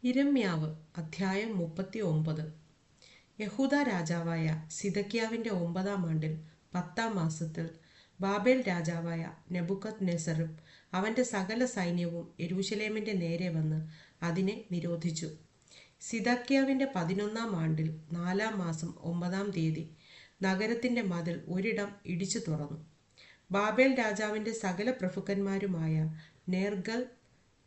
യിരെമ്യാവ് അധ്യായം 39. യഹൂദ രാജാവായ സിദെക്കീയാവിന്റെ 9-ാം ആണ്ടിൽ 10-ാം മാസത്തിൽ ബാബേൽ രാജാവായ നെബൂഖദ്നേസരും അവന്റെ സകല സൈന്യവും യെരൂശലേമിന്റെ നേരെ വന്ന് അതിനെ നിരോധിച്ചു. സിദെക്കീയാവിന്റെ 11-ാം ആണ്ടിൽ 4-ാം മാസം 9-ാം തീയതി നഗരത്തിന്റെ മതിൽ ഒരിടം ഇടിച്ചു തുറന്നു. ബാബേൽ രാജാവിന്റെ സകല പ്രഭുക്കന്മാരുമായ നേർഗൽ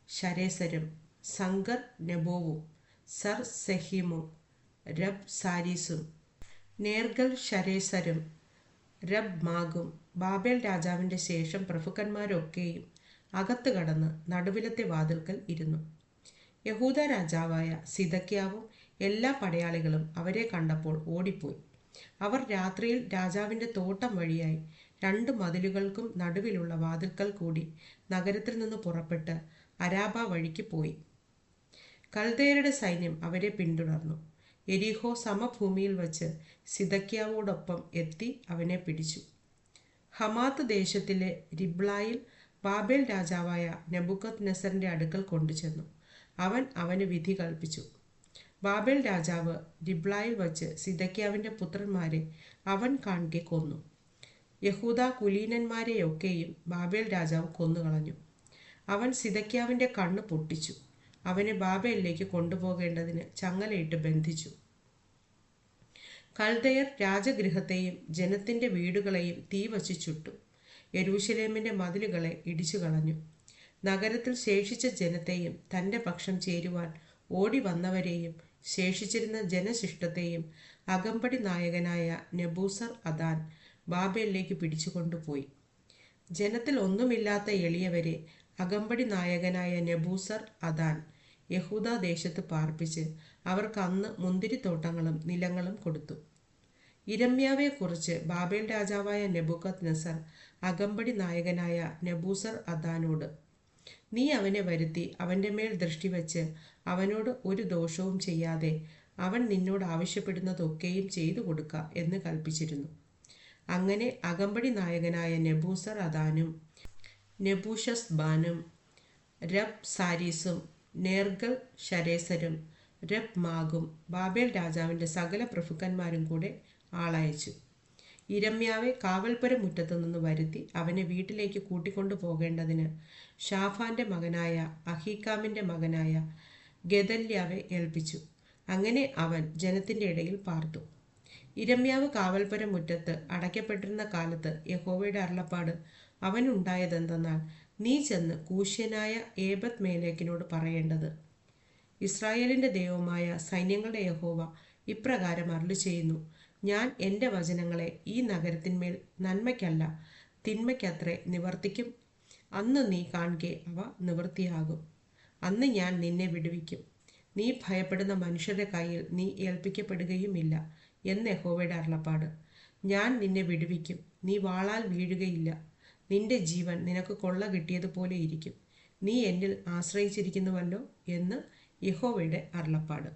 ശരേസരും സംഗർ നെബോവും സർസെഹീമും രബ് സാരീസും നേർഗൽ ശരേസരും രബ് മാഗും ബാബേൽ രാജാവിന്റെ ശേഷം പ്രഭുക്കന്മാരൊക്കെയും അകത്ത് കടന്ന് നടുവിലത്തെ വാതിൽക്കൽ ഇരുന്നു. യഹൂദ രാജാവായ സിദെക്കീയാവും എല്ലാ പടയാളികളും അവരെ കണ്ടപ്പോൾ ഓടിപ്പോയി. അവർ രാത്രിയിൽ രാജാവിന്റെ തോട്ടം വഴിയായി 2 മതിലുകൾക്കും നടുവിലുള്ള വാതിൽക്കൽ കൂടി നഗരത്തിൽ നിന്ന് പുറപ്പെട്ട് അരാബ വഴിക്ക് പോയി. കൽദയരുടെ സൈന്യം അവരെ പിന്തുടർന്നു. യെരിഹോ സമഭൂമിയിൽ വച്ച് സിദെക്കീയാവോടൊപ്പം എത്തി അവനെ പിടിച്ചു. ഹമാത്ത് ദേശത്തിലെ രിബ്ലായിൽ ബാബേൽ രാജാവായ നെബൂഖദ്നേസറിന്റെ അടുക്കൽ കൊണ്ടുചെന്നു. അവൻ അവന് വിധി കൽപ്പിച്ചു. ബാബേൽ രാജാവ് രിബ്ലായിൽ വച്ച് സിദെക്കീയാവിന്റെ പുത്രന്മാരെ അവൻ കാൺകെ കൊന്നു. യഹൂദ കുലീനന്മാരെയൊക്കെയും ബാബേൽ രാജാവ് കൊന്നുകളഞ്ഞു. അവൻ സിദെക്കീയാവിന്റെ കണ്ണ് പൊട്ടിച്ചു. അവനെ ബാബേലിലേക്ക് കൊണ്ടുപോകേണ്ടതിന് ചങ്ങലയിട്ട് ബന്ധിച്ചു. കൽദയർ രാജഗൃഹത്തെയും ജനത്തിന്റെ വീടുകളെയും തീ വച്ച് ചുട്ടു. യെരൂശലേമിന്റെ മതിലുകളെ ഇടിച്ചു കളഞ്ഞു. നഗരത്തിൽ ശേഷിച്ച ജനത്തെയും തന്റെ പക്ഷം ചേരുവാൻ ഓടി വന്നവരെയും ശേഷിച്ചിരുന്ന ജനശിഷ്ടത്തെയും അകമ്പടി നായകനായ നെബൂസർ അദാൻ ബാബേലിലേക്ക് പിടിച്ചുകൊണ്ടുപോയി. ജനത്തിൽ ഒന്നുമില്ലാത്ത എളിയവരെ അകമ്പടി നായകനായ നെബൂസർ അദാൻ യഹൂദ ദേശത്ത് പാർപ്പിച്ച് അവർക്ക് അന്ന് മുന്തിരിത്തോട്ടങ്ങളും നിലങ്ങളും കൊടുത്തു. യിരെമ്യാവെക്കുറിച്ച് ബാബേൽ രാജാവായ നെബൂഖദ്നേസർ അകമ്പടി നായകനായ നെബൂസർ അദാനോട്, നീ അവനെ വരുത്തി അവന്റെ മേൽ ദൃഷ്ടിവെച്ച് അവനോട് ഒരു ദോഷവും ചെയ്യാതെ അവൻ നിന്നോട് ആവശ്യപ്പെടുന്നതൊക്കെയും ചെയ്തു കൊടുക്ക എന്ന് കൽപ്പിച്ചിരുന്നു. അങ്ങനെ അകമ്പടി നായകനായ നെബൂസർ അദാനും നെബൂഷസ്ബാനും രബ് സാരീസും നേർഗൽ ശരേസരും രബ് മാഗും ബാബേൽ രാജാവിന്റെ സകല പ്രഭുക്കന്മാരും കൂടെ ആളയച്ചു. യിരെമ്യാവെ കാവൽപ്പുര മുറ്റത്തു നിന്ന് വരുത്തി അവനെ വീട്ടിലേക്ക് കൂട്ടിക്കൊണ്ടു പോകേണ്ടതിന് ഷാഫാന്റെ മകനായ അഹീക്കാമിന്റെ മകനായ ഗെദല്യാവെ ഏൽപ്പിച്ചു. അങ്ങനെ അവൻ ജനത്തിന്റെ ഇടയിൽ പാർത്തു. യിരെമ്യാവ് കാവൽപ്പുര മുറ്റത്ത് അടയ്ക്കപ്പെട്ടിരുന്ന കാലത്ത് യഹോവയുടെ അരുളപ്പാട് അവനുണ്ടായതെന്തെന്നാൽ, നീ ചെന്ന് കൂശ്യനായ ഏബദ് മേലെക്കിനോട് പറയേണ്ടത്, ഇസ്രായേലിന്റെ ദൈവമായ സൈന്യങ്ങളുടെ യഹോവ ഇപ്രകാരം അരുളിച്ചെയ്യുന്നു, ഞാൻ എൻ്റെ വചനങ്ങളെ ഈ നഗരത്തിന്മേൽ നന്മയ്ക്കല്ല തിന്മയ്ക്കത്രേ നിവർത്തിക്കും. അന്ന് നീ കാൺകെ അവ നിവൃത്തിയാകും. അന്ന് ഞാൻ നിന്നെ വിടുവിക്കും. നീ ഭയപ്പെടുന്ന മനുഷ്യരുടെ കയ്യിൽ നീ ഏൽപ്പിക്കപ്പെടുകയുമില്ല എന്ന് യഹോവയുടെ അരുളപ്പാട്. ഞാൻ നിന്നെ വിടുവിക്കും. നീ വാളാൽ വീഴുകയില്ല. നിന്റെ ജീവൻ നിനക്ക് കൊള്ള കിട്ടിയതുപോലെ ഇരിക്കും. നീ എന്നിൽ ആശ്രയിച്ചിരിക്കുന്നുവല്ലോ എന്ന് യഹോവയുടെ അരുളപ്പാട്.